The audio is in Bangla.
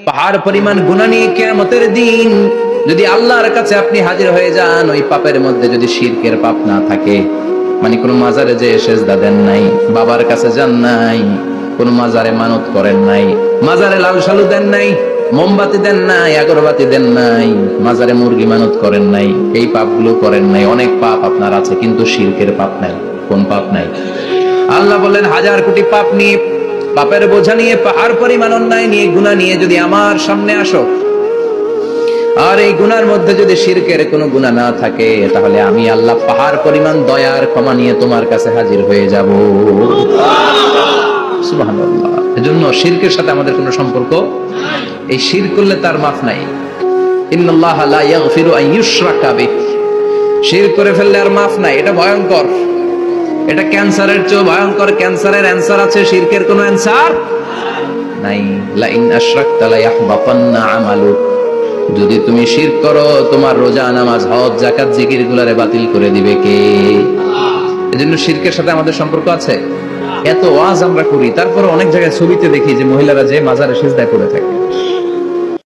পাহাড় পরিমাণ গুনাহ নিয়ে কিয়ামতের দিন যদি আল্লাহর কাছে আপনি হাজির হয়ে যান, ওই পাপের মধ্যে যদি শিরকের পাপ না থাকে, মানে কোন মাজারে যে সেজদা দেন নাই, বাবার কাছে যান নাই, কোন মাজারে মানত করেন নাই, মাজারে লাল সালু দেন নাই, মোমবাতি দেন নাই, আগরবাতি দেন নাই, মাজারে মুরগি মানত করেন নাই, এই পাপগুলো করেন নাই। অনেক পাপ আপনার আছে, কিন্তু শিরকের পাপ নাই। কোন পাপ নাই? আল্লাহ বলেন, হাজার কোটি পাপ নিয়ে, পাপের বোঝা নিয়ে, পাহাড় পরিমাণ অন্যায় নিয়ে, গুনাহ নিয়ে যদি আমার সামনে আসো, আর এই গুনার মধ্যে যদি শিরকের কোনো গুনাহ না থাকে, তাহলে আমি আল্লাহ পাহাড় পরিমাণ দয়ার ক্ষমা নিয়ে তোমার কাছে হাজির হয়ে যাব। সুবহানাল্লাহ। এজন্য শিরকের সাথে আমাদের কোনো সম্পর্ক, এই শিরক করলে তার মাফ নাই। ইন্নাল্লাহ লা ইয়াগফিরু আন ইউশরাকা বিহি, শিরক করে ফেললে আর মাফ নাই। এটা ভয়ঙ্কর, এটা ক্যান্সারের চেয়ে ভয়ঙ্কর। ক্যান্সারের অ্যানসার আছে, শিরকের কোনো অ্যানসার নাই। লা ইন আশরাকতা লা ইয়াহবাতান্না আমালুক, যদি তুমি শিরক করো, তোমার রোজা, নামাজ, হজ, যাকাত, জিকির গুলারে বাতিল করে দিবে কে? এজন্য শিরকের সাথে আমাদের সম্পর্ক আছে। এত ওয়াজ আমরা করি, তারপরে অনেক জায়গায় ছবিতে দেখি যে মহিলারা যে মাজারে সিজদা করে থাকে।